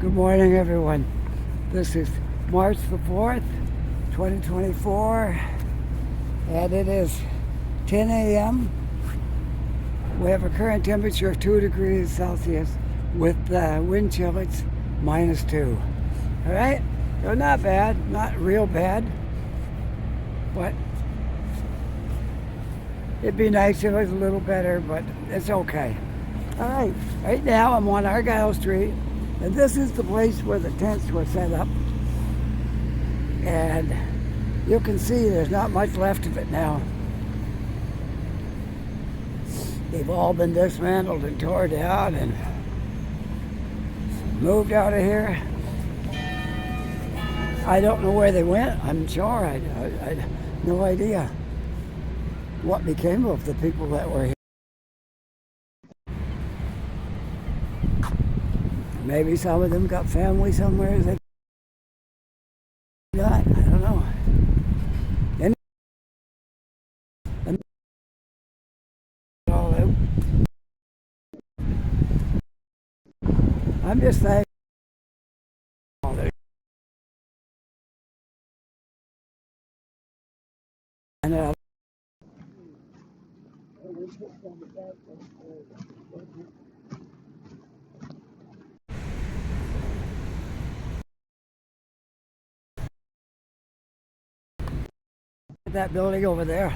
Good morning, everyone. This is March the 4th, 2024, and it is 10 a.m. We have a current temperature of 2 degrees Celsius with wind chill, it's -2. All right? So not bad, not real bad, but it'd be nice if it was a little better, but it's okay. All right, right now I'm on Argyle Street, and this is the place where the tents were set up. And you can see there's not much left of it now. They've all been dismantled and tore down and moved out of here. I don't know where they went. I'm sure I no idea what became of the people that were here. Maybe some of them got family somewhere. They got, I don't know. All out. I'm just saying. And that building over there.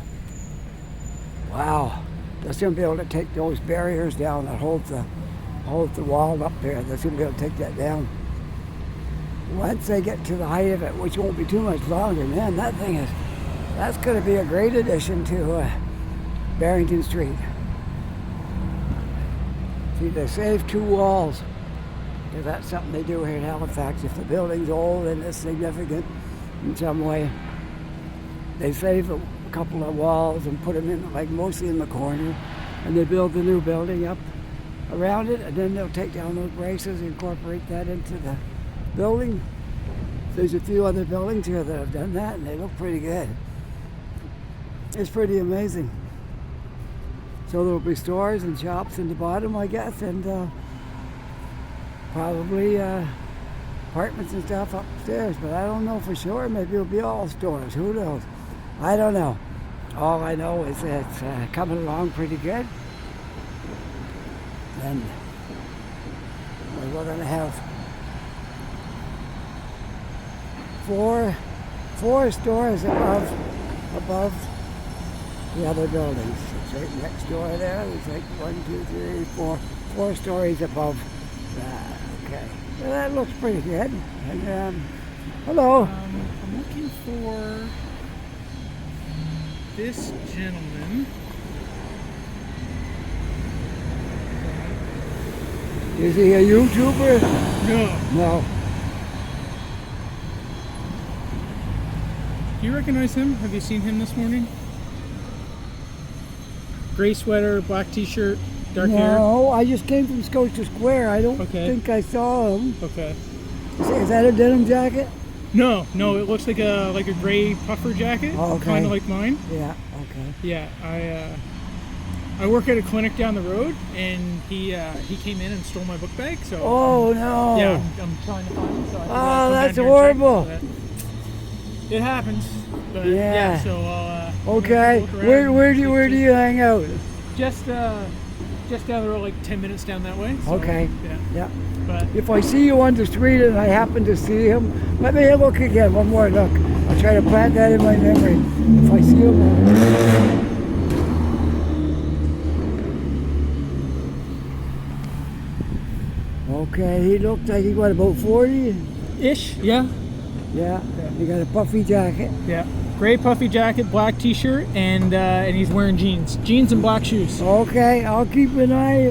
Wow. They're going to be able to take those barriers down that hold the wall up there. They're going to be able to take that down. Once they get to the height of it, which won't be too much longer, man, that's going to be a great addition to Barrington Street. See, they saved 2 walls, because that's something they do here in Halifax. If the building's old and it's significant in some way, they save a couple of walls and put them in, like mostly in the corner, and they build the new building up around it, and then they'll take down those braces and incorporate that into the building. There's a few other buildings here that have done that, and they look pretty good. It's pretty amazing. So there'll be stores and shops in the bottom, I guess, and probably apartments and stuff upstairs, but I don't know for sure. Maybe it'll be all stores. Who knows? I don't know. All I know is that it's coming along pretty good. And we're going to have four stores above the other buildings. It's right next door there. There's like 1, 2, 3, 4 stories above that. Okay. Well, that looks pretty good. And hello. I'm looking for this gentleman. Is he a YouTuber? No. No. Do you recognize him? Have you seen him this morning? Gray sweater, black t-shirt, dark hair? No, I just came from Scotia Square. I don't think I saw him. Okay. Is that a denim jacket? No, it looks like a gray puffer jacket. Oh, okay. Kind of like mine. Yeah, okay. Yeah, I work at a clinic down the road, and he came in and stole my book bag. So. Oh no. Yeah, I'm trying to find him. So oh, that's horrible. It happens. But yeah. So I'll. Okay. Where do you hang out? Just down the road, like 10 minutes down that way. So, okay. Yeah. Yeah. But if I see you on the street and I happen to see him, let me look again. One more look. I'll try to plant that in my memory. If I see him. Okay, he looked like he was about 40-ish. Yeah. Yeah. He got a puffy jacket. Yeah. Gray puffy jacket, black t-shirt, and he's wearing jeans and black shoes. Okay, I'll keep an eye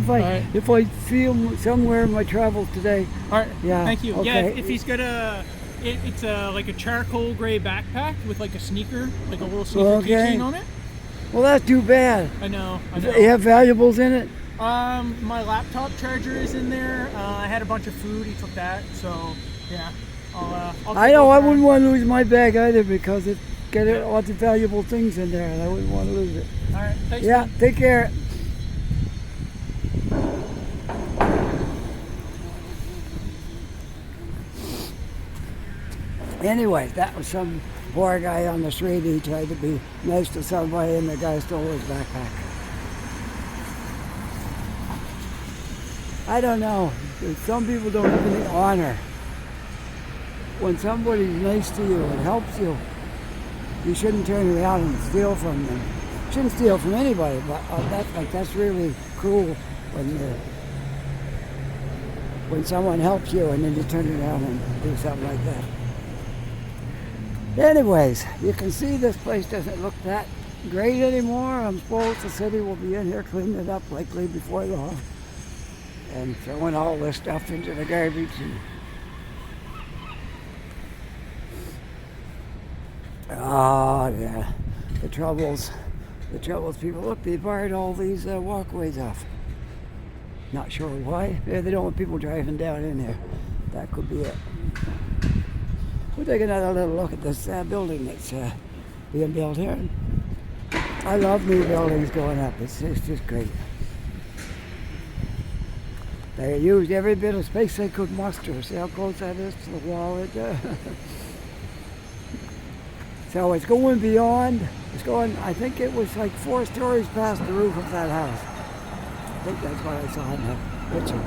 if I see him somewhere in my travels today. All right. Yeah. Thank you. Okay. Yeah. If he's got it's like a charcoal gray backpack with like a sneaker, like a little sneaker keychain on it. Well, that's too bad. I know. You have valuables in it? My laptop charger is in there. I had a bunch of food. He took that. So yeah. I know. I wouldn't want to lose my bag either because it's got lots of valuable things in there, and I wouldn't want to lose it. All right. Thanks. Yeah. Take care. Anyway, that was some poor guy on the street. He tried to be nice to somebody, and the guy stole his backpack. I don't know. Some people don't have any honor. When somebody's nice to you and helps you, you shouldn't turn around and steal from them. You shouldn't steal from anybody, but that's really cruel when someone helps you and then you turn around and do something like that. Anyways, you can see this place doesn't look that great anymore. I'm supposed the city will be in here cleaning it up likely before long and throwing all this stuff into the garbage. Oh yeah, the troubles people. Look, they barred all these walkways off. Not sure why. Yeah, they don't want people driving down in here. That could be it. We'll take another little look at this building that's being built here. I love new buildings going up. It's just great. They used every bit of space they could muster. See how close that is to the wall? So it's going beyond. It's going. I think it was like 4 stories past the roof of that house. I think that's what I saw in the picture.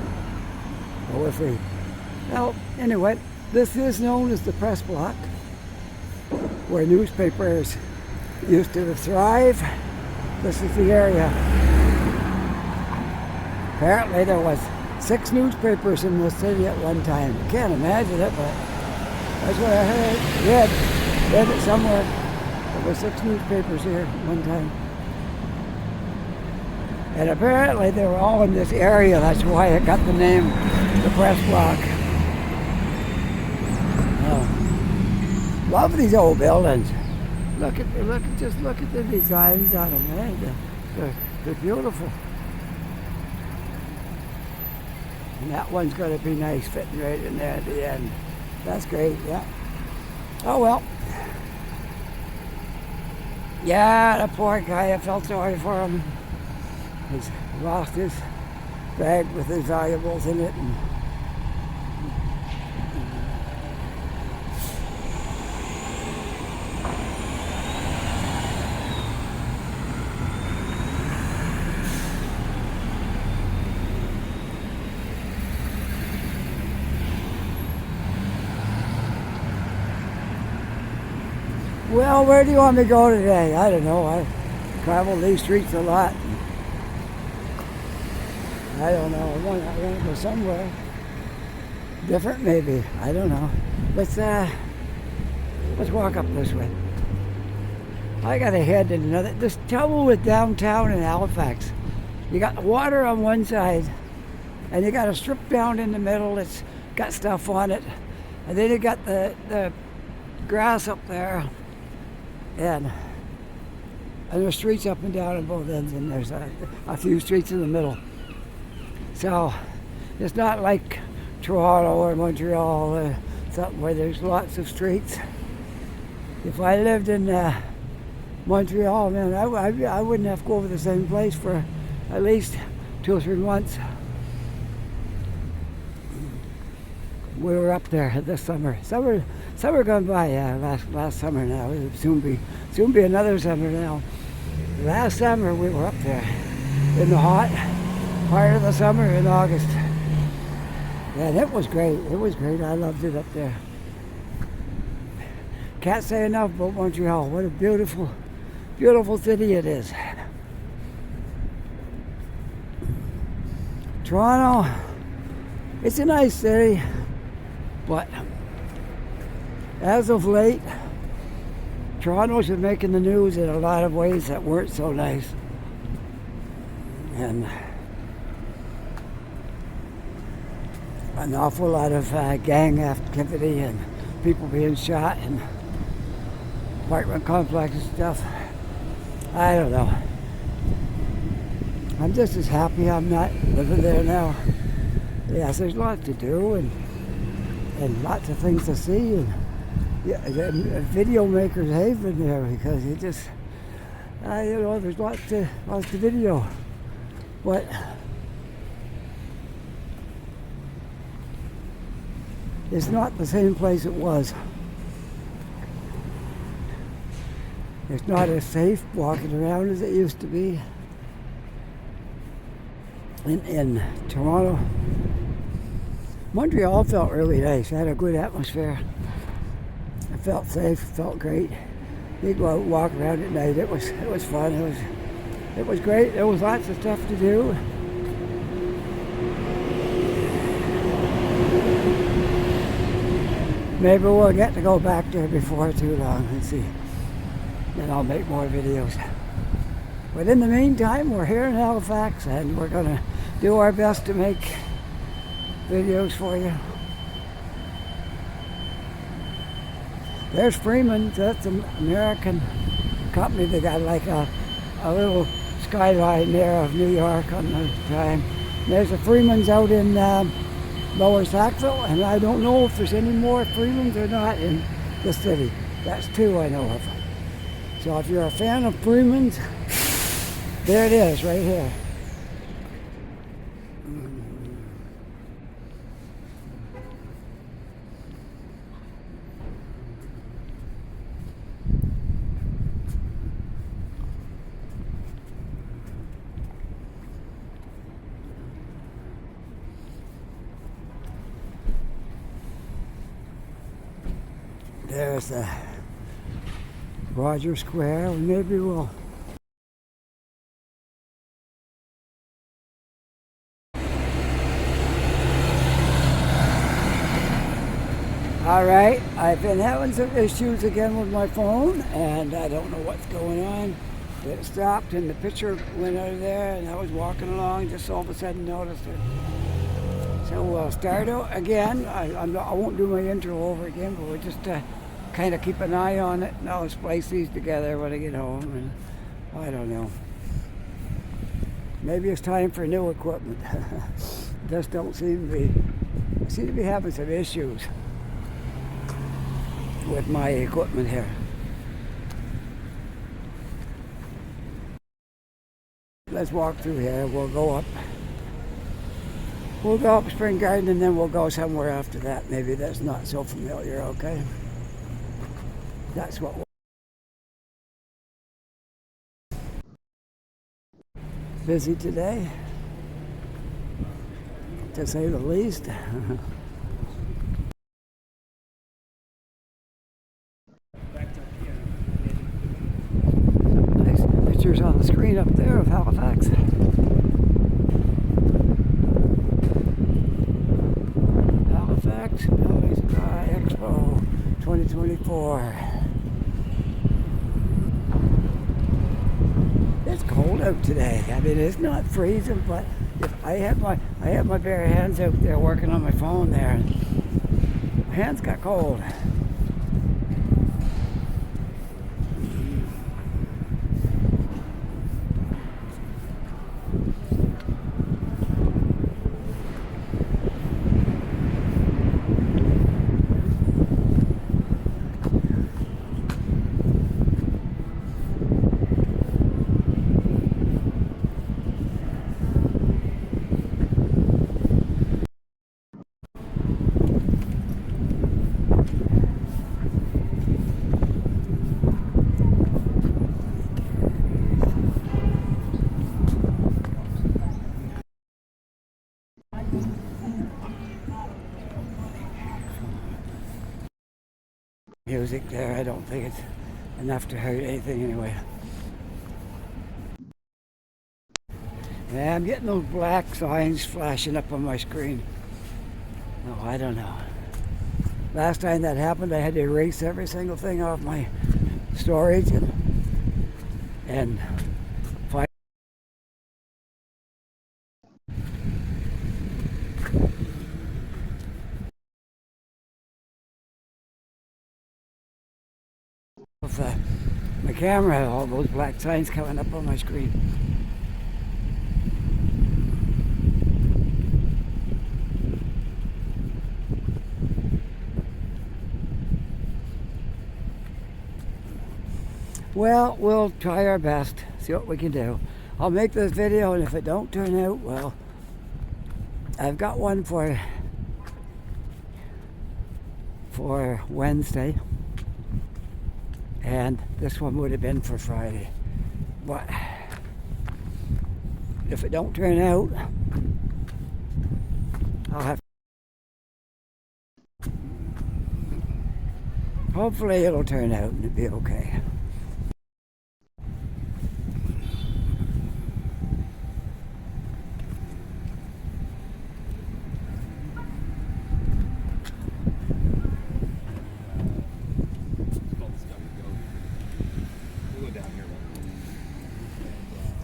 But we'll see. Well, anyway, this is known as the press block, where newspapers used to thrive. This is the area. Apparently there was 6 newspapers in the city at one time. I can't imagine it, but that's what I heard. Read it somewhere. There were 6 newspapers here at one time. And apparently they were all in this area. That's why it got the name, the press block. Oh. Love these old buildings. Look at the designs on them. Eh? They're beautiful. And that one's going to be nice, fitting right in there at the end. That's great, yeah. Oh well. Yeah, the poor guy, I felt sorry for him. He's lost his bag with his valuables in it. Well, where do you want me to go today? I don't know. I travel these streets a lot. I don't know. I want to go somewhere different, maybe. I don't know. Let's walk up this way. I got to head in another. This trouble with downtown in Halifax. You got the water on one side, and you got a strip down in the middle that's got stuff on it, and then you got the grass up there. And there's streets up and down on both ends, and there's a few streets in the middle. So it's not like Toronto or Montreal or something where there's lots of streets. If I lived in Montreal, man, I wouldn't have to go over the same place for at least 2 or 3 months. We were up there this summer. Summer gone by, yeah, last summer now. It'll soon be another summer now. Last summer we were up there in the hot part of the summer in August. And it was great. It was great. I loved it up there. Can't say enough about Montreal. What a beautiful, beautiful city it is. Toronto, it's a nice city, but as of late, Toronto's been making the news in a lot of ways that weren't so nice. And an awful lot of gang activity and people being shot and apartment complexes and stuff. I don't know. I'm just as happy I'm not living there now. Yes, there's lots to do and lots of things to see. And yeah, video makers haven there because it just, there's lots to video. But it's not the same place it was. It's not as safe walking around as it used to be in Toronto. Montreal felt really nice. It had a good atmosphere. It felt safe. It felt great. You go out and walk around at night. It was fun. It was great. There was lots of stuff to do. Maybe we'll get to go back there before too long and see. Then I'll make more videos. But in the meantime, we're here in Halifax and we're going to do our best to make videos for you. There's Freeman's. That's an American company. They got like a little skyline there of New York on the time. There's a Freeman's out in Lower Sackville, and I don't know if there's any more Freeman's or not in the city. That's two I know of. So if you're a fan of Freeman's, there it is right here. There's the Roger Square. Maybe we'll Alright, I've been having some issues again with my phone and I don't know what's going on. It stopped and the picture went out of there and I was walking along, just all of a sudden noticed it. So we'll start out again. I won't do my intro over again, but we'll just kind of keep an eye on it and I'll splice these together when I get home. And I don't know. Maybe it's time for new equipment. Just don't seem to be. I seem to be having some issues with my equipment here. Let's walk through here. We'll go up Spring Garden and then we'll go somewhere after that. Maybe that's not so familiar, okay? That's what busy today, to say the least. Nice pictures on the screen up there of Halifax. Halifax Buildings Expo 2024. It's cold out today. I mean, it's not freezing, but if I had my bare hands out there working on my phone there. My hands got cold. Music there, I don't think it's enough to hurt anything anyway. Yeah, I'm getting those black signs flashing up on my screen. Oh, I don't know. Last time that happened, I had to erase every single thing off my storage and find my camera, all those black signs coming up on my screen. Well, we'll try our best, see what we can do. I'll make this video, and if it don't turn out, well, I've got one for Wednesday. and this one would have been for Friday. But if it don't turn out, I'll have. Hopefully it'll turn out and it'll be okay.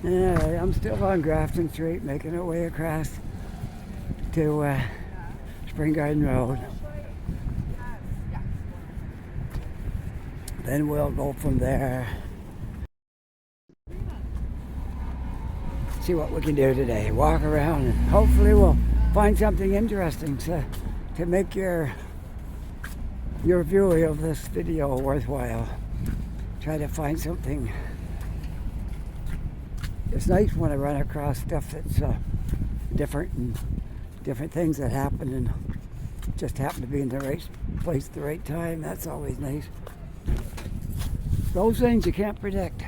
Yeah, I'm still on Grafton Street, making our way across to Spring Garden Road. Then we'll go from there. See what we can do today. Walk around and hopefully we'll find something interesting to make your viewing of this video worthwhile. Try to find something. It's nice when I run across stuff that's different and different things that happen and just happen to be in the right place at the right time. That's always nice. Those things you can't predict.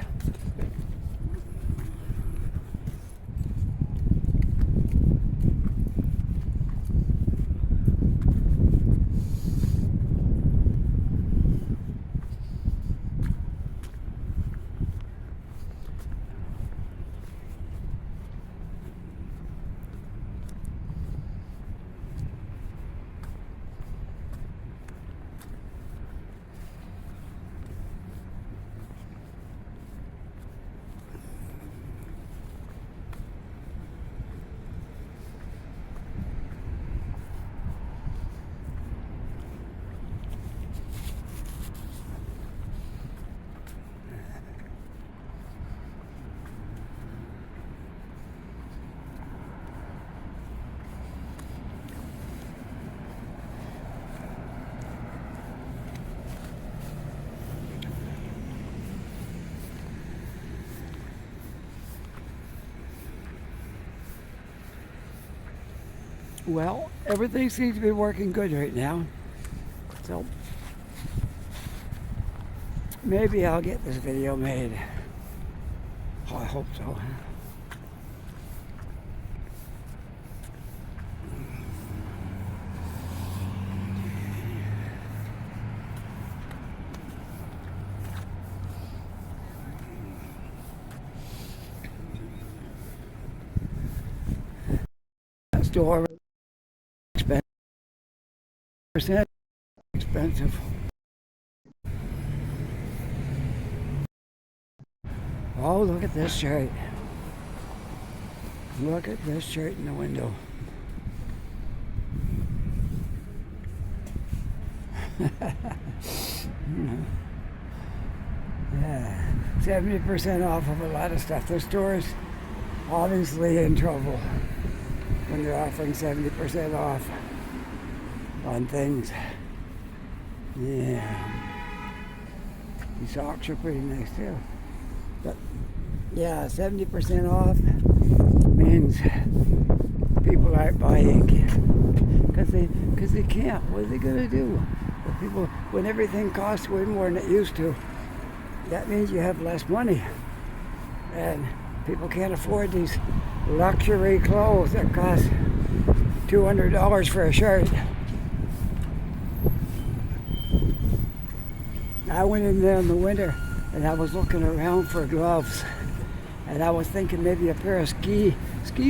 Well, everything seems to be working good right now. So maybe I'll get this video made. Oh, I hope so. That store percent expensive. Oh, look at this shirt. Look at this shirt in the window. Yeah, 70% off of a lot of stuff. The store's obviously in trouble when they're offering 70% off on things. Yeah. These socks are pretty nice too. But yeah, 70% off means people aren't buying because they can't. What are they gonna do? People, when everything costs way more than it used to, that means you have less money, and people can't afford these luxury clothes that cost $200 for a shirt. I went in there in the winter and I was looking around for gloves, and I was thinking maybe a pair of ski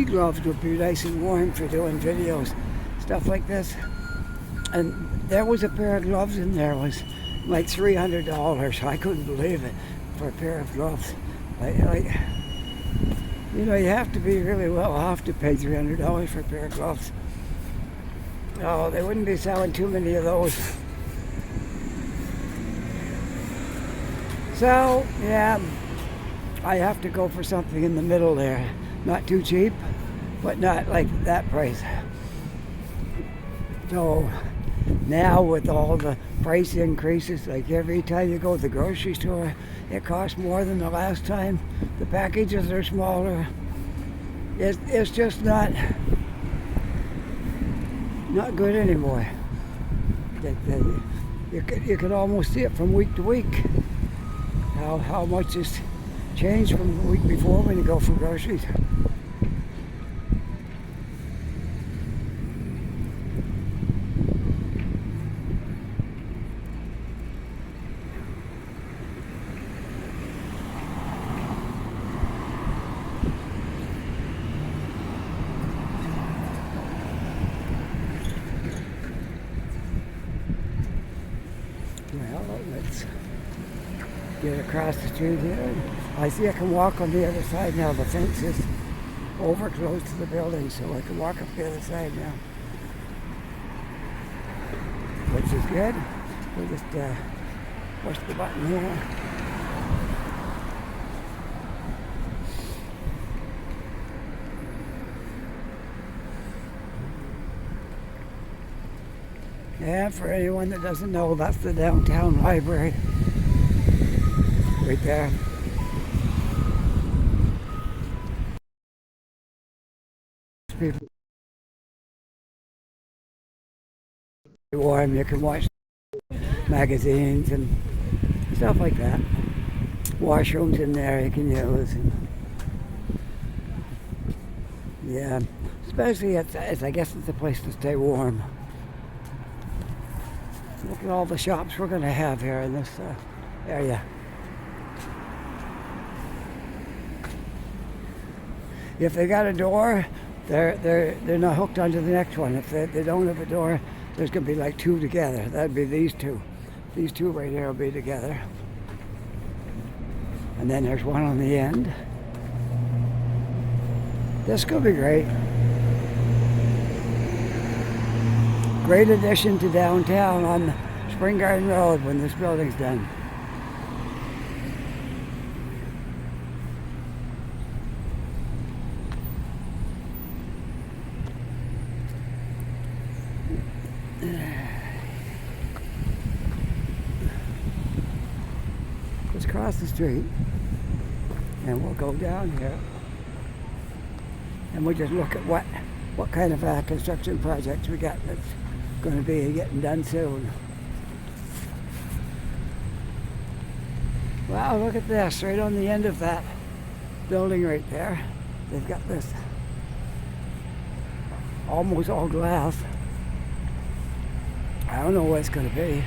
gloves would be nice and warm for doing videos, stuff like this. And there was a pair of gloves in there. It was like $300. I couldn't believe it for a pair of gloves. Like, you know, you have to be really well off to pay $300 for a pair of gloves. Oh, they wouldn't be selling too many of those. So, yeah, I have to go for something in the middle there. Not too cheap, but not like that price. So, now with all the price increases, like every time you go to the grocery store, it costs more than the last time. The packages are smaller. It's just not good anymore. You can almost see it from week to week. how much it's changed from the week before when you go for groceries. Well, let's get across the street here. I see I can walk on the other side now. The fence is over close to the building, so I can walk up the other side now, which is good. We'll just push the button here. Yeah, for anyone that doesn't know, that's the downtown library. Right there. People warm, you can watch magazines and stuff like that. Washrooms in there you can use. And yeah, especially I guess it's a place to stay warm. Look at all the shops we're going to have here in this area. If they got a door, they're not hooked onto the next one. If they don't have a door, there's going to be like two together. That'd be these two. These two right here will be together. And then there's one on the end. This could be great. Great addition to downtown on Spring Garden Road when this building's done. Let's cross the street and we'll go down here and we'll just look at what kind of construction projects we got that's going to be getting done soon. Wow, look at this, right on the end of that building right there. They've got this almost all glass. I don't know what it's going to be.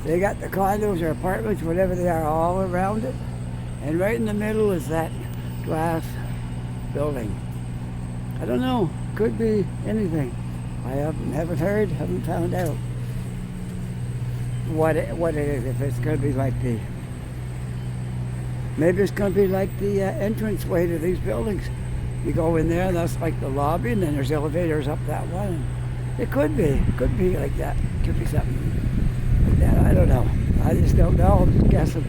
They got the condos or apartments, whatever they are, all around it. And right in the middle is that glass building. I don't know. Could be anything. I haven't heard, haven't found out what it is. If it's going to be like maybe it's going to be like the entranceway to these buildings. You go in there, and that's like the lobby, and then there's elevators up that one. It could be like that. Could be something like that. I don't know. I just don't know. I'm just guessing.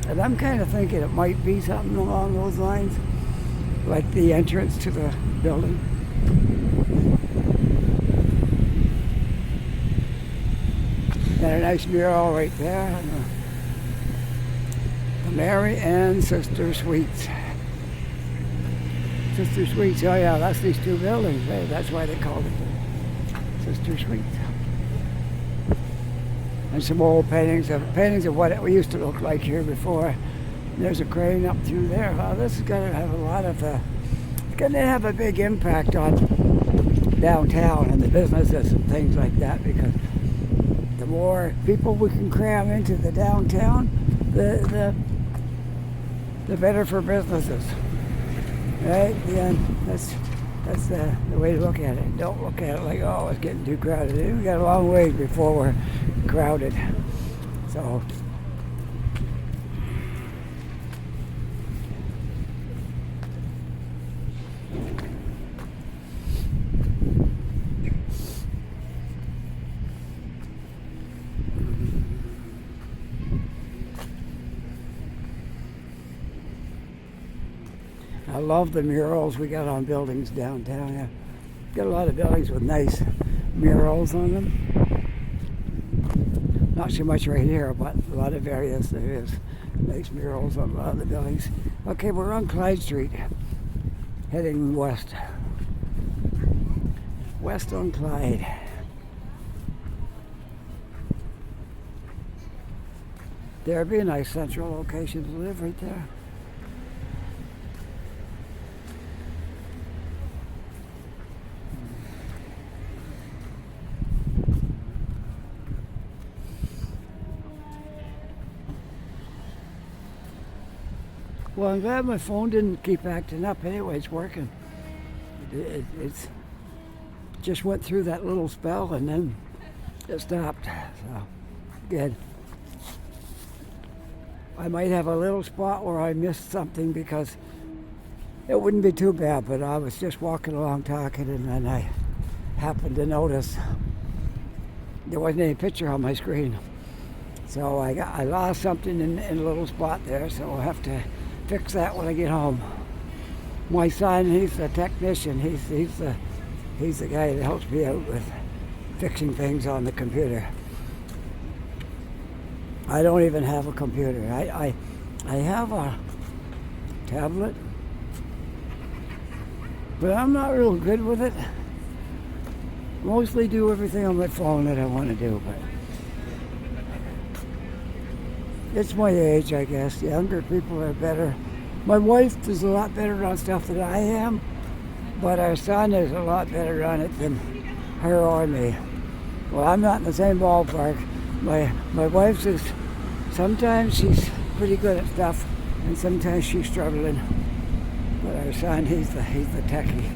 And I'm kind of thinking it might be something along those lines, like the entrance to the building. And a nice mural right there. The Mary and Sister Suites. Sister Suites, oh yeah, that's these two buildings. Right? That's why they called it the Sister Suites. And some old paintings of what it used to look like here before. There's a crane up through there. Oh, this is going to have a lot of, it's going to have a big impact on downtown and the businesses and things like that, because the more people we can cram into the downtown, the better for businesses. Right? Yeah, that's the way to look at it. Don't look at it like, oh, it's getting too crowded. We got a long ways before we're crowded. So I love the murals we got on buildings downtown. Yeah. Got a lot of buildings with nice murals on them. Not so much right here, but a lot of areas there is nice murals on a lot of the buildings. Okay, we're on Clyde Street, heading west. West on Clyde. There'd be a nice central location to live right there. Well, I'm glad my phone didn't keep acting up. Anyway, it's working. It's just went through that little spell and then it stopped. So, good. I might have a little spot where I missed something because it wouldn't be too bad, but I was just walking along talking and then I happened to notice there wasn't any picture on my screen. So I lost something in a little spot there, so I'll have to fix that when I get home. My son, he's a technician. He's the guy that helps me out with fixing things on the computer. I don't even have a computer. I have a tablet, but I'm not real good with it. Mostly do everything on my phone that I want to do, but it's my age, I guess. Younger people are better. My wife is a lot better on stuff than I am, but our son is a lot better on it than her or me. Well, I'm not in the same ballpark. My wife's is, sometimes she's pretty good at stuff, and sometimes she's struggling. But our son, he's the techie.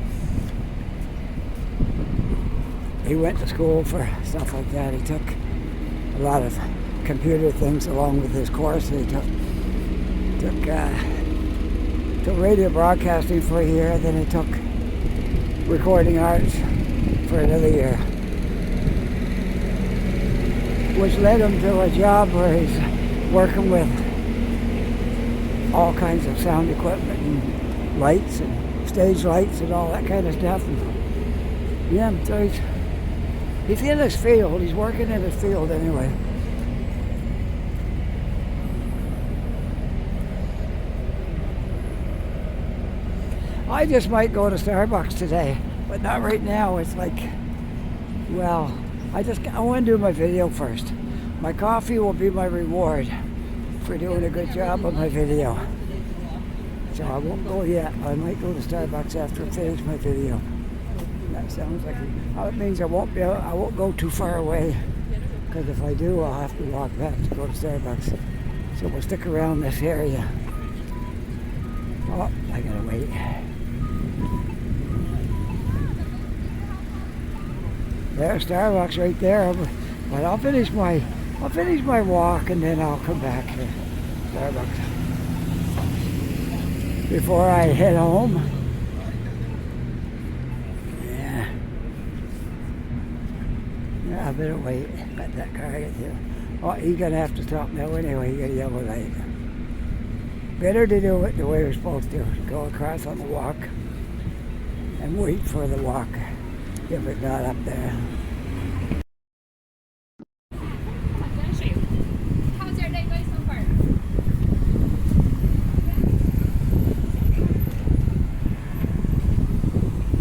He went to school for stuff like that. He took a lot of computer things along with his course. He took radio broadcasting for a year, then he took recording arts for another year, which led him to a job where he's working with all kinds of sound equipment and lights and stage lights and all that kind of stuff. And yeah, so he's in his field. He's working in his field anyway. I just might go to Starbucks today, but not right now. It's like, well, I want to do my video first. My coffee will be my reward for doing a good job on my video. So I won't go yet. I might go to Starbucks after I finish my video. That sounds like it means I won't go too far away, because if I do, I'll have to walk back to go to Starbucks. So we'll stick around this area. Oh, I gotta wait. There's Starbucks right there, but I'll finish my walk and then I'll come back to Starbucks before I head home. Yeah, I better wait. Let that car get here. Oh, he's gonna have to stop now anyway. He got a yellow light. Better to do it the way we're supposed to. Go across on the walk and wait for the walk if it's not up there. How's your day going so far?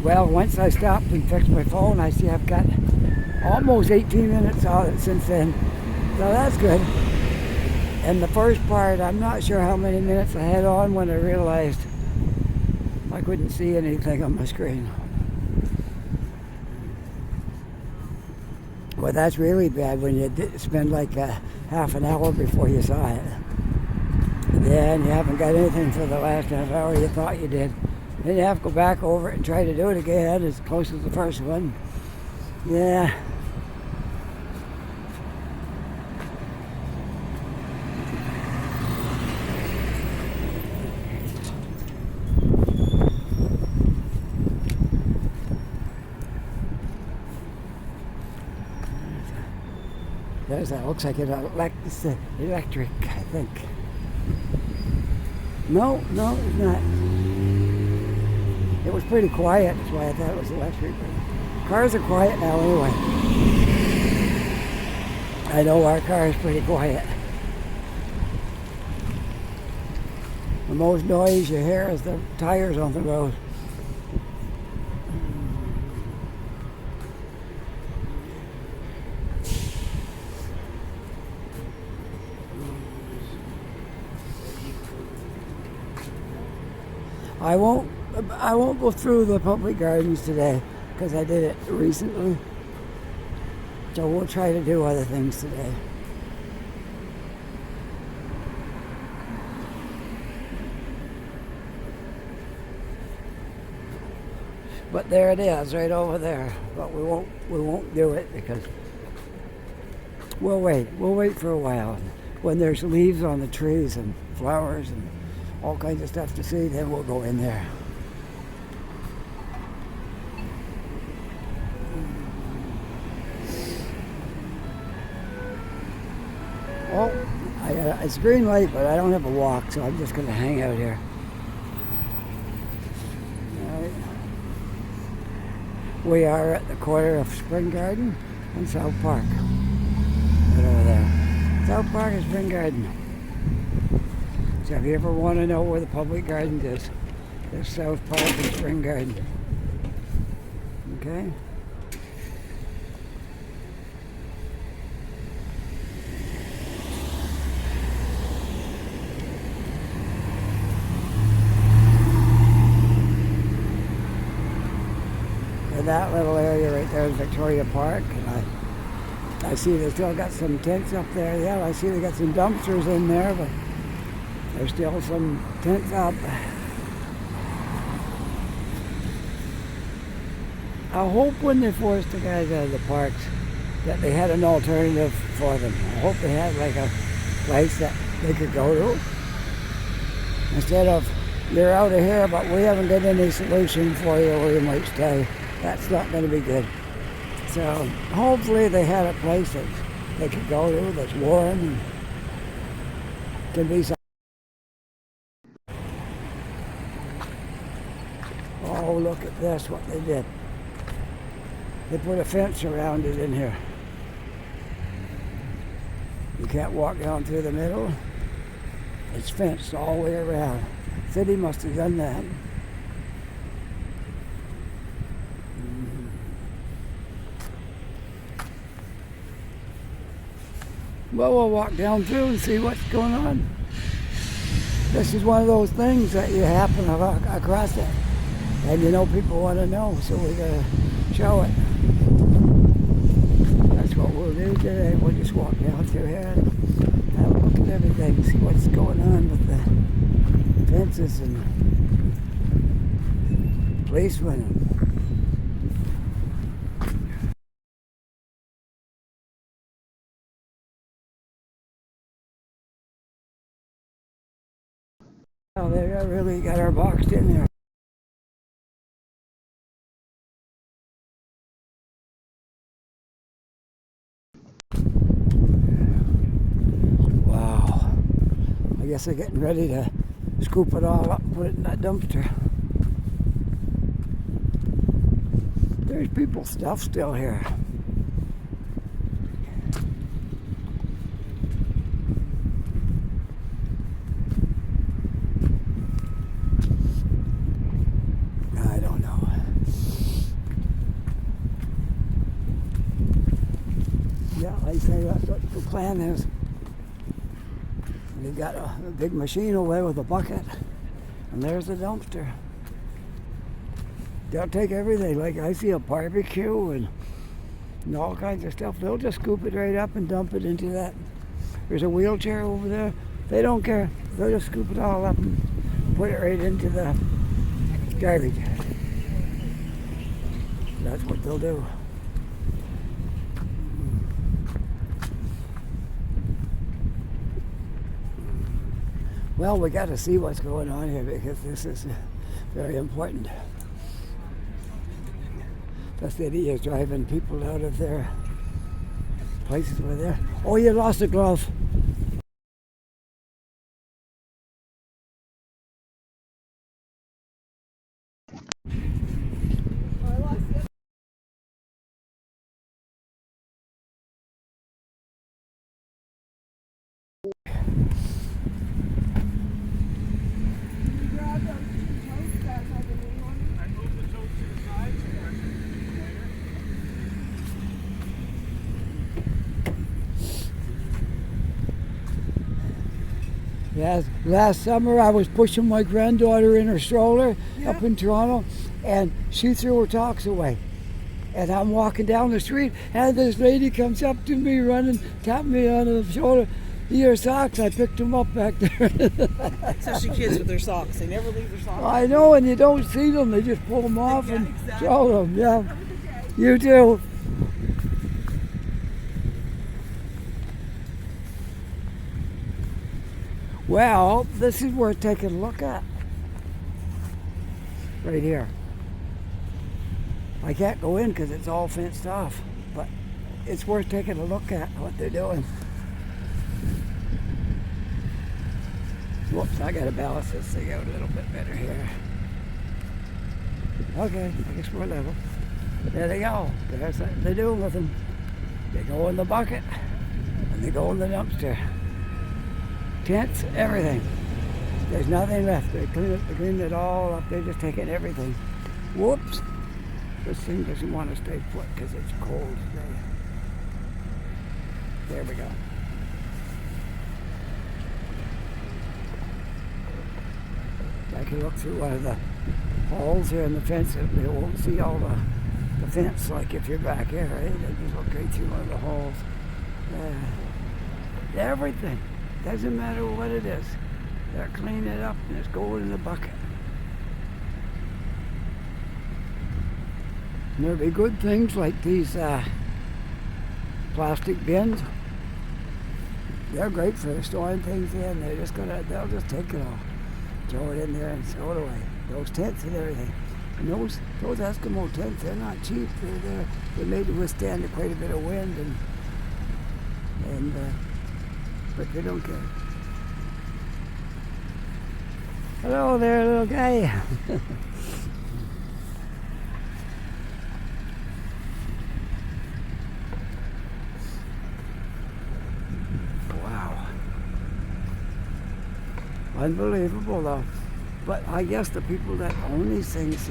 Well, once I stopped and fixed my phone, I see I've got almost 18 minutes on it since then. So that's good. And the first part, I'm not sure how many minutes I had on when I realized I couldn't see anything on my screen. Well, that's really bad when you spend like half an hour before you saw it. And then you haven't got anything for the last half hour you thought you did. Then you have to go back over it and try to do it again as close as the first one. Yeah. That looks like it's electric, I think. No, it's not. It was pretty quiet, that's why I thought it was electric. Cars are quiet now anyway. I know our car is pretty quiet. The most noise you hear is the tires on the road. I won't go through the public gardens today because I did it recently. So we'll try to do other things today. But there it is, right over there. But we won't do it because we'll wait. We'll wait for a while. When there's leaves on the trees and flowers and all kinds of stuff to see, then we'll go in there. Oh, it's green light, but I don't have a walk, so I'm just going to hang out here. All right. We are at the corner of Spring Garden and South Park. Right over there. South Park and Spring Garden. So if you ever want to know where the public garden is, there's South Park and Spring Garden. Okay? And that little area right there is Victoria Park, and I see they still got some tents up there. Yeah, I see they got some dumpsters in there, but there's still some tents up. I hope when they forced the guys out of the parks that they had an alternative for them. I hope they had like a place that they could go to. Instead of, you're out of here, but we haven't got any solution for you where you might stay. That's not going to be good. So hopefully they had a place that they could go to that's warm and can be some. Oh, look at this, what they did. They put a fence around it in here. You can't walk down through the middle. It's fenced all the way around. City must have done that. Well, we'll walk down through and see what's going on. This is one of those things that you happen across it. And you know people want to know, so we gotta show it. That's what we'll do today. We'll just walk down through here and have a look at everything, see what's going on with the fences and policemen. Oh, they really got her boxed in there. Wow. I guess they're getting ready to scoop it all up and put it in that dumpster. There's people's stuff still here. I don't know. Yeah, like I say, that's what the plan is. They got a big machine over there with a bucket, and there's the dumpster. They'll take everything. Like I see a barbecue and all kinds of stuff. They'll just scoop it right up and dump it into that. There's a wheelchair over there. They don't care. They'll just scoop it all up and put it right into the garbage. That's what they'll do. Well, we got to see what's going on here because this is very important. The city is driving people out of their places where they're. Oh, you lost a glove. Yes, last summer I was pushing my granddaughter in her stroller up in Toronto, and she threw her socks away. And I'm walking down the street, and this lady comes up to me running, tapped me on the shoulder. Your socks, I picked them up back there. Especially kids with their socks. They never leave their socks. I know, and you don't see them. They just pull them off and exactly. show them. Yeah, you too. Well, this is worth taking a look at. Right here. I can't go in because it's all fenced off, but it's worth taking a look at what they're doing. Whoops, I gotta balance this thing out a little bit better here. Okay, I guess we're level. There they go. There's what they're doing with them. They go in the bucket and they go in the dumpster. Tents, everything. There's nothing left. They cleaned it all up. They're just taking everything. Whoops. This thing doesn't want to stay put because it's cold today. There we go. I can look through one of the holes here in the fence. They won't see all the fence like if you're back here, right? They just look right through one of the holes. Everything. Doesn't matter what it is. They're cleaning it up and it's going in the bucket. And there'll be good things like these plastic bins. They're great for storing things in. They'll just take it all, throw it in there and throw it away. Those tents and everything. And those Eskimo tents, they're not cheap. They're made to withstand quite a bit of wind but they don't care. Hello there, little guy. Wow. Unbelievable though. But I guess the people that own these things,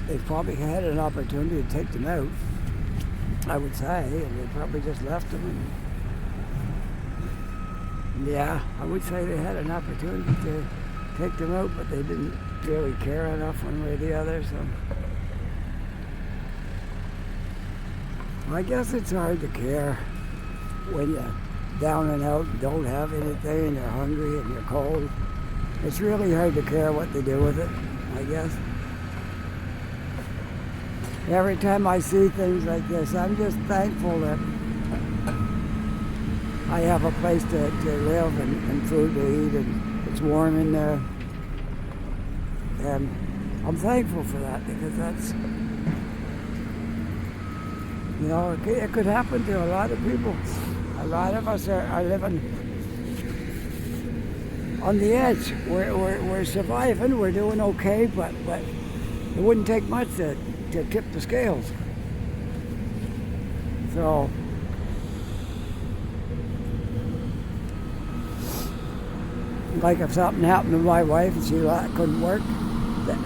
they've probably had an opportunity to take them out, I would say, and they probably just left them. Yeah, I would say they had an opportunity to take them out, but they didn't really care enough one way or the other, so. I guess it's hard to care when you're down and out and don't have anything and you're hungry and you're cold. It's really hard to care what they do with it, I guess. Every time I see things like this, I'm just thankful that I have a place to live and food to eat, and it's warm in there. And I'm thankful for that because that's, it could happen to a lot of people. A lot of us are living on the edge. We're surviving, we're doing okay, but it wouldn't take much to tip the scales. So, like if something happened to my wife and she couldn't work,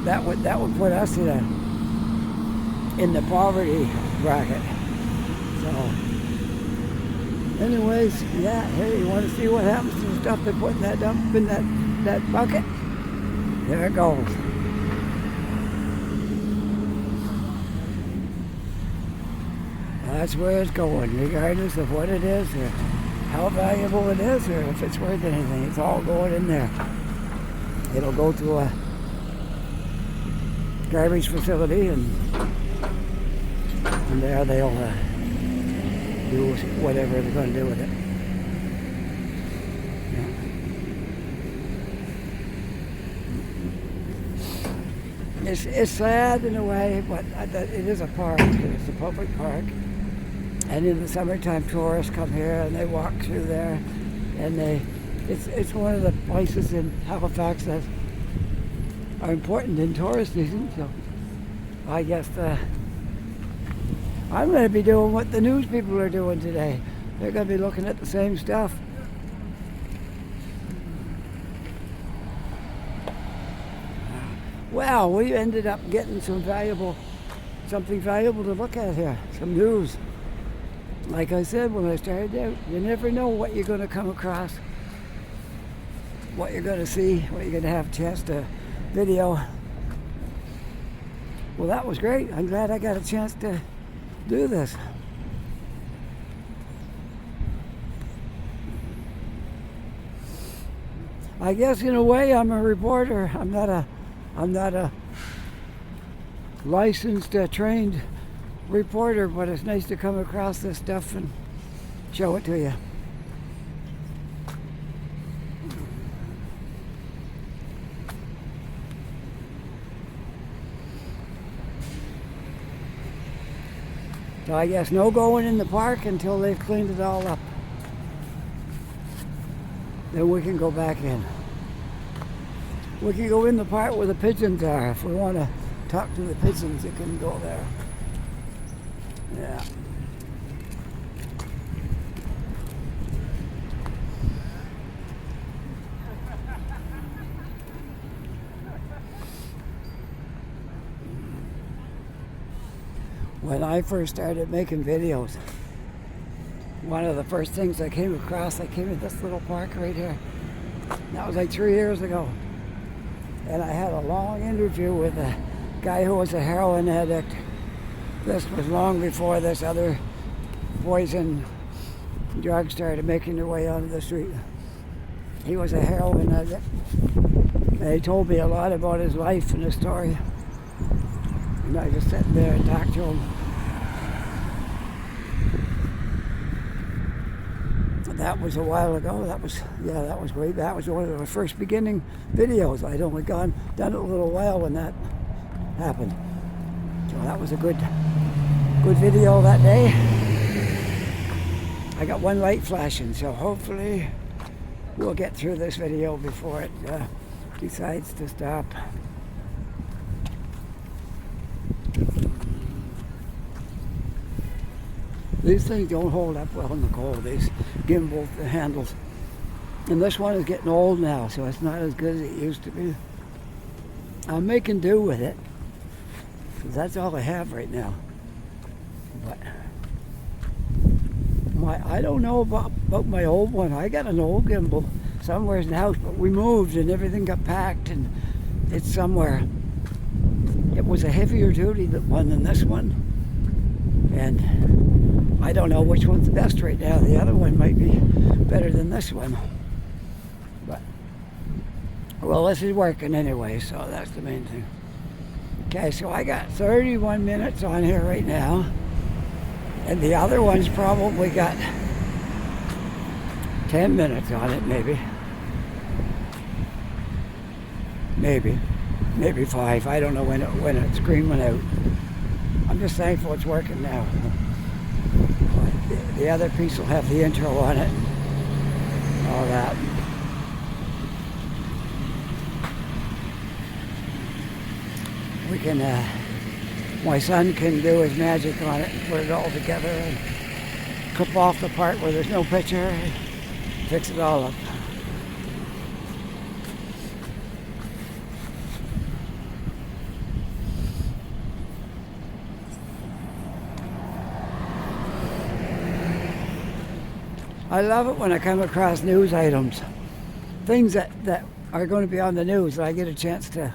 that would put us in the poverty bracket. So, anyways, yeah. Hey, you want to see what happens to the stuff they put in that dump in that bucket? There it goes. That's where it's going, regardless of what it is or how valuable it is or if it's worth anything. It's all going in there. It'll go to a garbage facility and there they'll do whatever they're going to do with it. Yeah. It's sad in a way, but it is a park. It's a public park. And in the summertime, tourists come here and they walk through there, and it's one of the places in Halifax that are important in tourist season. So I guess I'm going to be doing what the news people are doing today. They're going to be looking at the same stuff. Well, we ended up getting something valuable to look at here, some news. Like I said when I started out, you never know what you're going to come across. what you're going to see, what you're going to have a chance to video. Well, that was great. I'm glad I got a chance to do this. I guess in a way I'm a reporter. I'm not a licensed, trained reporter, but it's nice to come across this stuff and show it to you. So I guess no going in the park until they've cleaned it all up. Then we can go back in. We can go in the part where the pigeons are. If we want to talk to the pigeons, you can go there. Yeah. When I first started making videos, one of the first things I came across, I came to this little park right here. That was like 3 years ago. And I had a long interview with a guy who was a heroin addict. This was long before this other poison drug started making their way onto the street. He was a heroin addict. And he told me a lot about his life and his story. And I just sat there and talked to him. That was a while ago. That was way back. That was one of the first beginning videos. I'd only done it a little while when that happened. So that was a good video that day. I got one light flashing, so hopefully we'll get through this video before it decides to stop. These things don't hold up well in the cold, these gimbal handles. And this one is getting old now, so it's not as good as it used to be. I'm making do with it, because that's all I have right now. But I don't know about my old one. I got an old gimbal somewhere in the house, but we moved and everything got packed and it's somewhere. It was a heavier duty one than this one. And I don't know which one's the best right now. The other one might be better than this one. But, well, this is working anyway, so that's the main thing. Okay, so I got 31 minutes on here right now. And the other one's probably got 10 minutes on it, maybe. Maybe 5. I don't know when it's screaming out. I'm just thankful it's working now. The other piece will have the intro on it, all that. We can, my son can do his magic on it and put it all together and clip off the part where there's no picture and fix it all up. I love it when I come across news items, things that are going to be on the news, and I get a chance to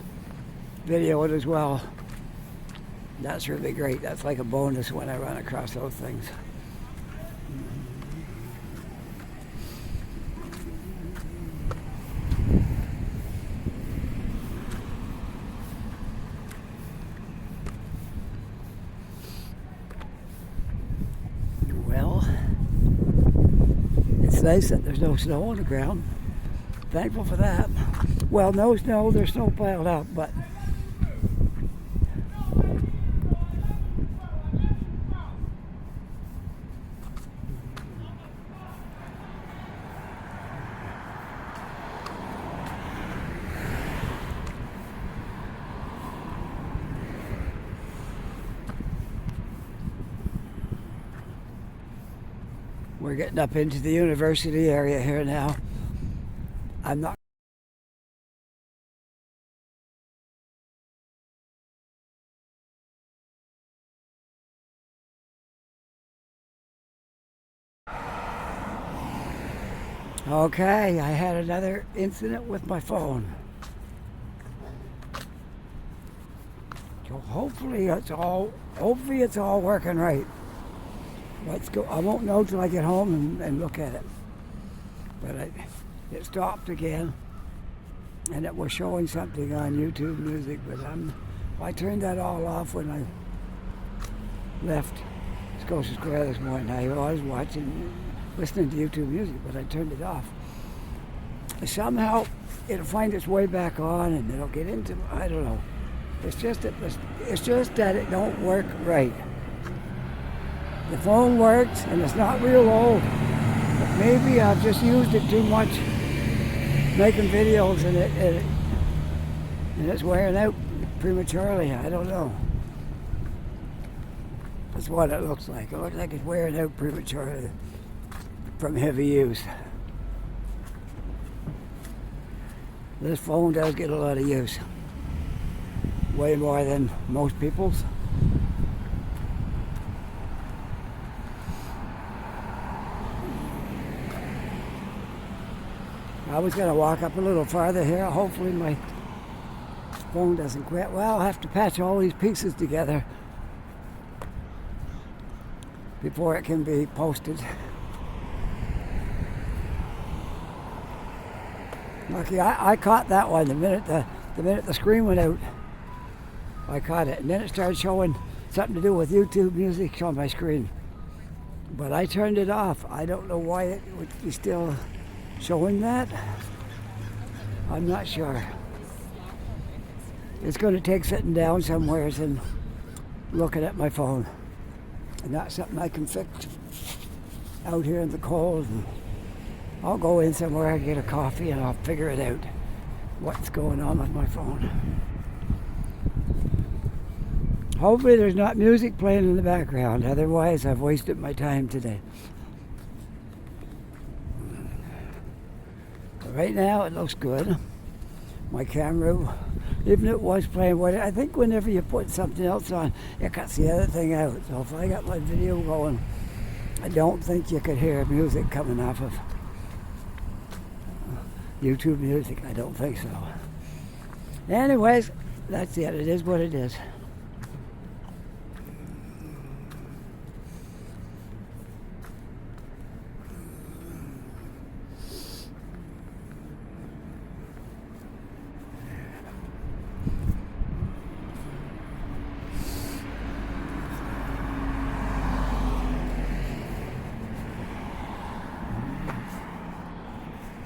video it as well. That's really great. That's like a bonus when I run across those things. Well, it's nice that there's no snow on the ground. Thankful for that. Well, no snow, there's snow piled up, but we're getting up into the university area here now. I'm not Okay, I had another incident with my phone. So hopefully it's all working right. Let's go. I won't know till I get home and look at it. But it stopped again, and it was showing something on YouTube Music. But I turned that all off when I left Scotia Square this morning. I was listening to YouTube Music, but I turned it off. Somehow it'll find its way back on, and it'll get into, I don't know. It's just that it don't work right. The phone works, and it's not real old. But maybe I've just used it too much, making videos, and it's wearing out prematurely. I don't know. That's what it looks like. It looks like it's wearing out prematurely from heavy use. This phone does get a lot of use. Way more than most people's. I was going to walk up a little farther here. Hopefully my phone doesn't quit. Well, I'll have to patch all these pieces together before it can be posted. Lucky I caught that one the minute the screen went out. I caught it, and then it started showing something to do with YouTube Music on my screen. But I turned it off. I don't know why it would be still showing that. I'm not sure. It's going to take sitting down somewhere and looking at my phone. And that's something I can fix out here in the cold. And I'll go in somewhere and get a coffee and I'll figure it out, what's going on with my phone. Hopefully there's not music playing in the background, otherwise I've wasted my time today. But right now it looks good. My camera, even if it was playing, I think whenever you put something else on, it cuts the other thing out. So if I got my video going, I don't think you could hear music coming off of YouTube Music. I don't think so. Anyways, that's it. It is what it is.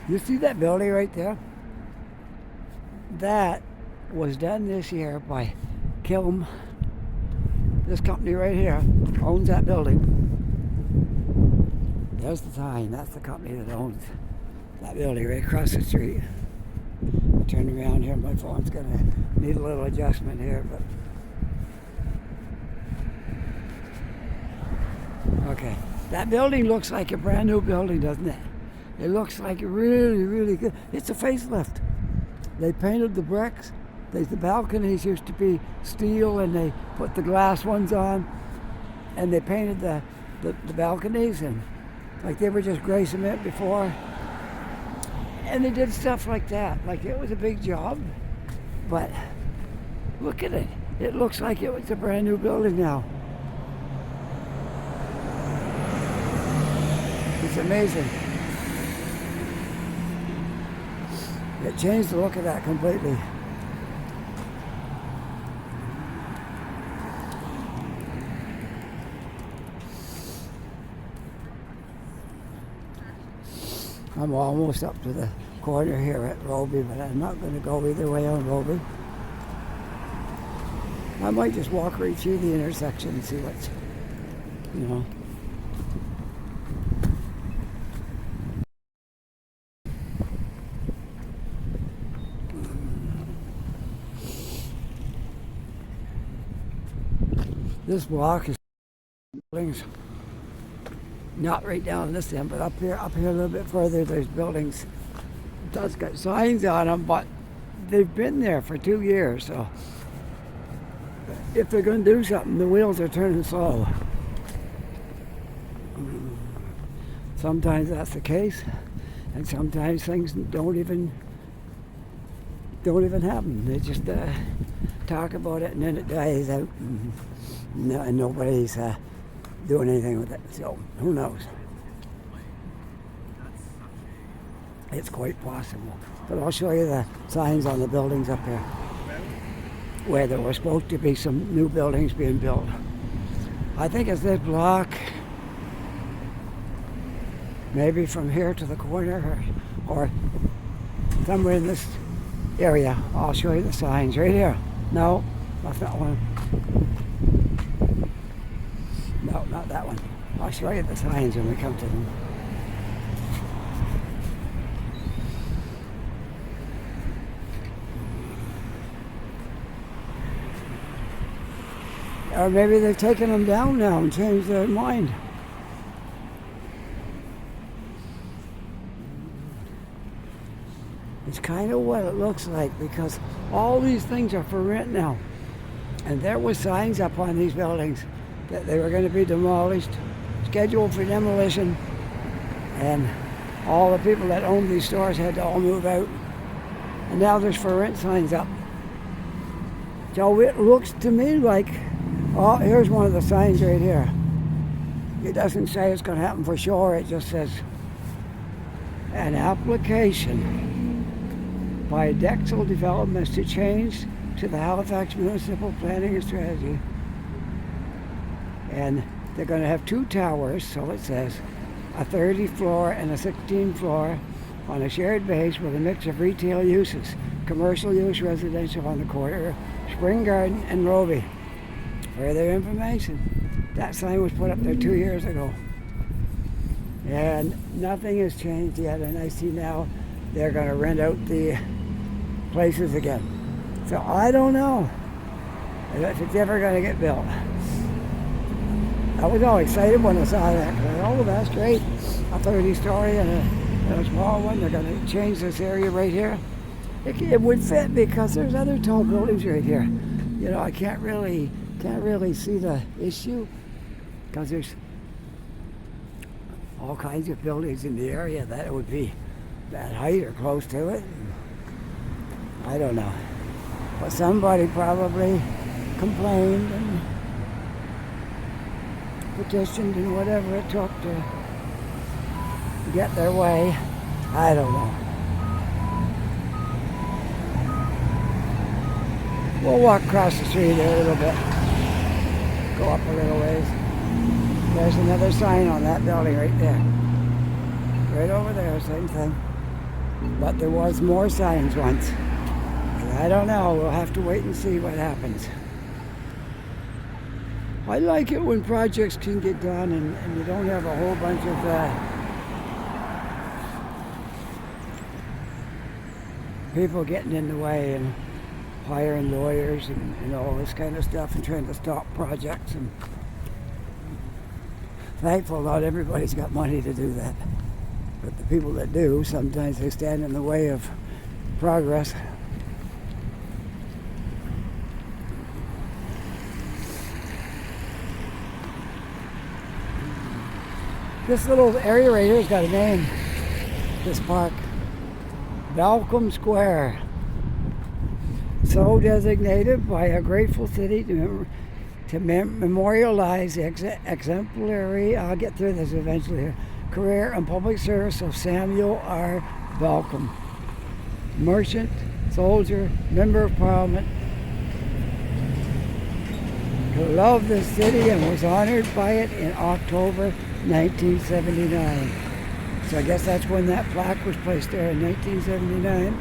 You see that building right there? That was done this year by Kilm. This company right here owns that building. There's the sign. That's the company that owns that building right across the street. Turn around here. My phone's gonna need a little adjustment here, but okay. That building looks like a brand new building, doesn't it? It looks like really, really good. It's a facelift. They painted the bricks. The balconies used to be steel, and they put the glass ones on, and they painted the balconies, and like they were just gray cement before. And they did stuff like that. Like it was a big job, but look at it. It looks like it was a brand new building now. It's amazing. It changed the look of that completely. I'm almost up to the corner here at Roby, but I'm not going to go either way on Roby. I might just walk right through the intersection and see what's, you know. This block is buildings, not right down this end, but up here a little bit further, there's buildings. It does got signs on them, but they've been there for 2 years, so if they're going to do something, the wheels are turning slow. Sometimes that's the case, And sometimes things don't even happen. They just talk about it and then it dies out, and nobody's doing anything with it. So who knows? It's quite possible. But I'll show you the signs on the buildings up here, where there were supposed to be some new buildings being built. I think it's this block, maybe from here to the corner, or somewhere in this area. I'll show you the signs right here. No, not that one. No, not that one. I'll show you the signs when we come to them. Or maybe they've taken them down now and changed their mind. It's kind of what it looks like, because all these things are for rent now. And there were signs up on these buildings that they were going to be demolished, scheduled for demolition, and all the people that owned these stores had to all move out. And now there's for rent signs up. So it looks to me like, oh, here's one of the signs right here. It doesn't say it's going to happen for sure. It just says, an application by Dexel Developments to change to the Halifax Municipal Planning and Strategy. And they're going to have 2 towers, so it says, a 30 floor and a 16 floor on a shared base with a mix of retail uses, commercial use, residential on the corner, Spring Garden and Roby. Further information. That sign was put up there 2 years ago. And nothing has changed yet, and I see now they're going to rent out the places again. So I don't know if it's ever going to get built. I was all excited when I saw that. Oh, that's great. A 30-story and a small one. They're going to change this area right here. It would fit because there's other tall buildings right here. You know, I can't really see the issue because there's all kinds of buildings in the area that would be that height or close to it. I don't know. But somebody probably complained and petitioned and whatever it took to get their way. I don't know. We'll walk across the street a little bit. Go up a little ways. There's another sign on that building right there. Right over there, same thing. But there was more signs once. I don't know, we'll have to wait and see what happens. I like it when projects can get done and you don't have a whole bunch of people getting in the way and hiring lawyers and all this kind of stuff and trying to stop projects. And thankful not everybody's got money to do that. But the people that do, sometimes they stand in the way of progress. This little area right here has got a name, this park. Balcombe Square. So designated by a grateful city to memorialize the exemplary, I'll get through this eventually here, career and public service of Samuel R. Balcombe. Merchant, soldier, member of parliament, who loved the city and was honored by it in October 1979. So I guess that's when that plaque was placed there in 1979.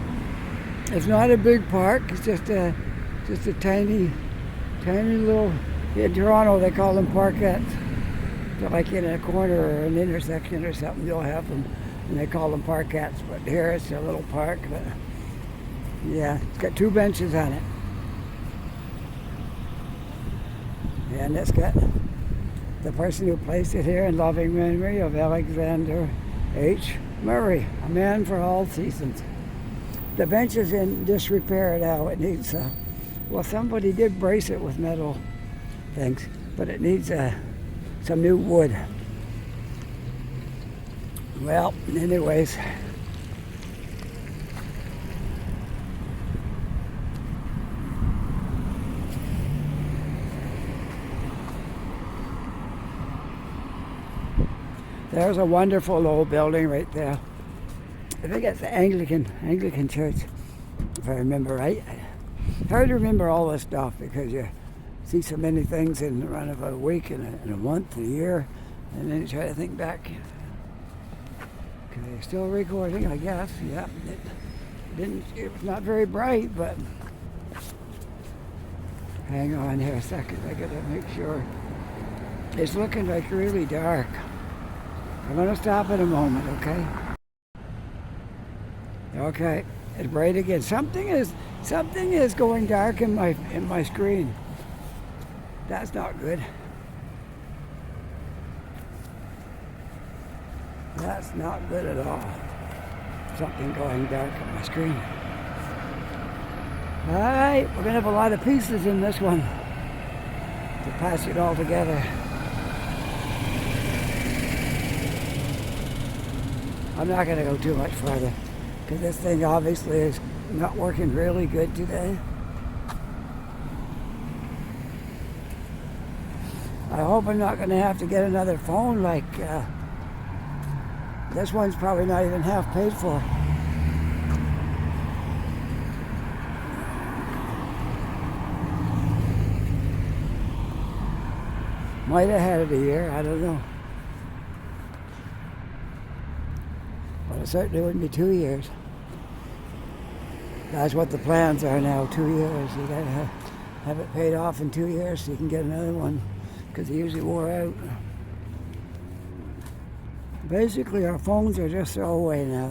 It's not a big park. It's just a tiny little. In Toronto, they call them parkettes. They're like in a corner or an intersection or something. You'll have them, and they call them parkettes. But here it's a little park. But yeah, it's got 2 benches on it, and it's got the person who placed it here in loving memory of Alexander H. Murray, a man for all seasons. The bench is in disrepair now. It needs, well, somebody did brace it with metal things, but it needs some new wood. Well, anyways, There's a wonderful old building right there. I think it's the Anglican church, if I remember right. Hard to remember all this stuff because you see so many things in the run of a week and a month, a year, and then you try to think back. Okay, still recording, I guess. Yeah, it was not very bright, but hang on here a second. I gotta make sure. It's looking like really dark. I'm gonna stop in a moment, okay? Okay, it's bright again. Something is going dark in my screen. That's not good. That's not good at all. Something going dark on my screen. All right, we're gonna have a lot of pieces in this one to patch it all together. I'm not gonna go too much further because this thing obviously is not working really good today. I hope I'm not gonna have to get another phone like this one's probably not even half paid for. Might have had it a year, I don't know. But it certainly wouldn't be 2 years. That's what the plans are now, 2 years. You gotta have it paid off in 2 years so you can get another one, because they usually wore out. Basically, our phones are just throwaway now.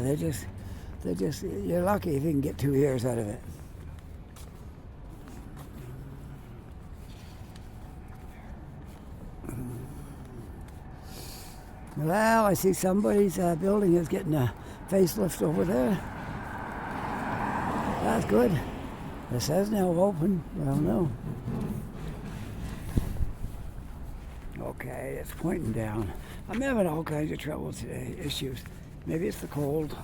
You're lucky if you can get 2 years out of it. Well, I see somebody's building is getting a facelift over there. That's good. It says now open. I don't know. Okay, it's pointing down. I'm having all kinds of trouble today, issues. Maybe it's the cold.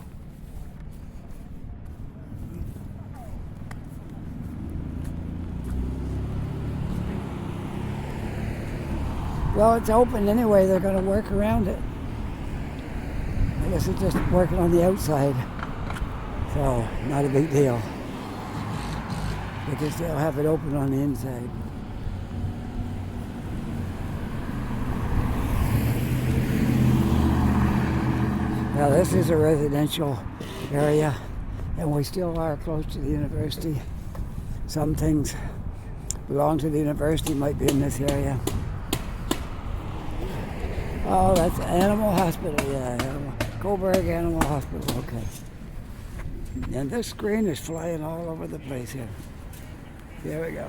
Well, it's open anyway. They're going to work around it. I guess it's just working on the outside. So, not a big deal. Because they'll have it open on the inside. Now, this is a residential area, and we still are close to the university. Some things belong to the university, might be in this area. Oh, that's Animal Hospital, yeah. Coburg Animal Hospital, okay. And this screen is flying all over the place here. There we go.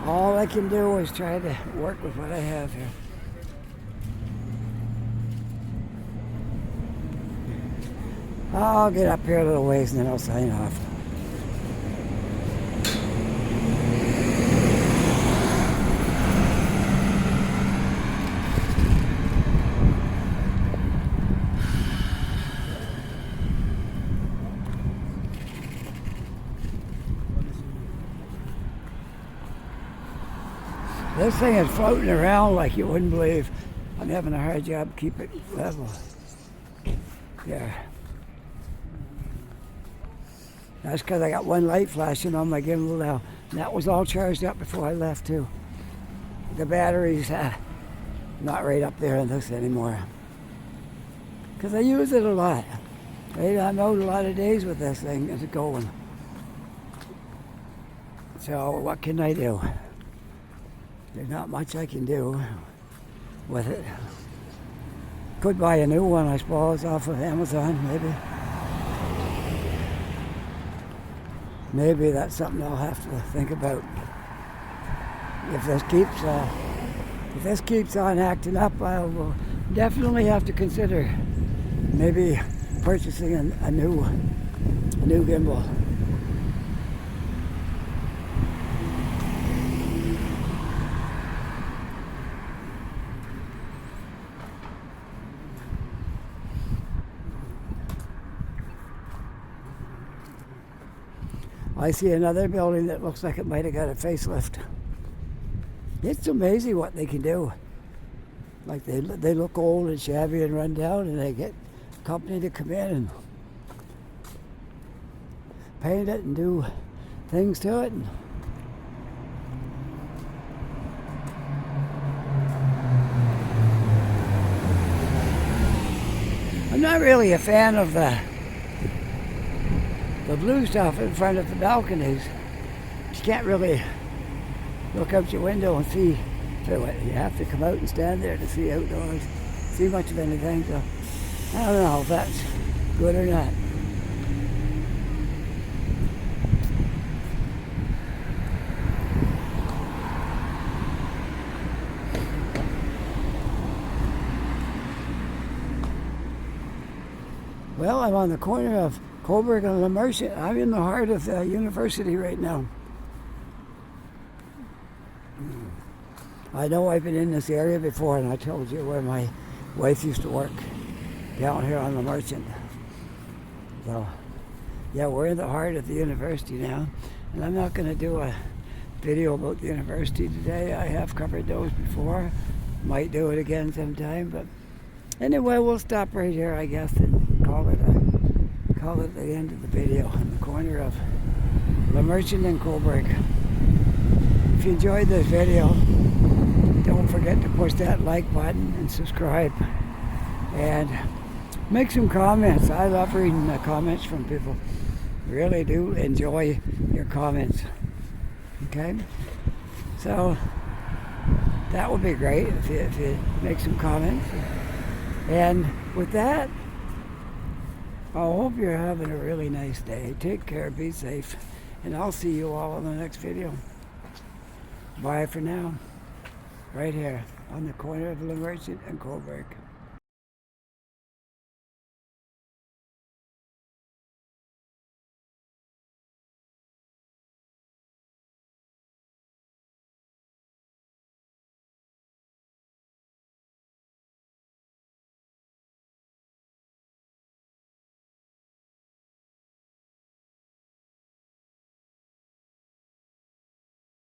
All I can do is try to work with what I have here. I'll get up here a little ways and then I'll sign off. This thing is floating around like you wouldn't believe. I'm having a hard job keeping it level. Yeah. That's because I got one light flashing on my gimbal now. And that was all charged up before I left too. The battery's not right up there in this anymore. Because I use it a lot. I'm out a lot of days with this thing as it going. So what can I do? There's not much I can do with it. Could buy a new one, I suppose, off of Amazon, maybe. Maybe that's something I'll have to think about. If this keeps on acting up, I will definitely have to consider maybe purchasing a new gimbal. I see another building that looks like it might have got a facelift. It's amazing what they can do. Like they look old and shabby and run down, and they get a company to come in and paint it and do things to it. I'm not really a fan of the blue stuff in front of the balconies. You can't really look out your window and see through it. You have to come out and stand there to see outdoors, see much of anything. So I don't know if that's good or not. Well, I'm on the corner of Coburg and Le Merchant. I'm in the heart of the university right now. I know I've been in this area before, and I told you where my wife used to work, down here on Le Merchant. So, yeah, we're in the heart of the university now, and I'm not going to do a video about the university today. I have covered those before. Might do it again sometime, but anyway, we'll stop right here, I guess, and call it the end of the video on the corner of Le Merchant and Coburg. If you enjoyed this video, don't forget to push that like button and subscribe. And make some comments. I love reading the comments from people. Really do enjoy your comments. Okay? So, that would be great if you make some comments. And with that, I hope you're having a really nice day. Take care, be safe, and I'll see you all in the next video. Bye for now. Right here on the corner of Le Merchant and Coburg.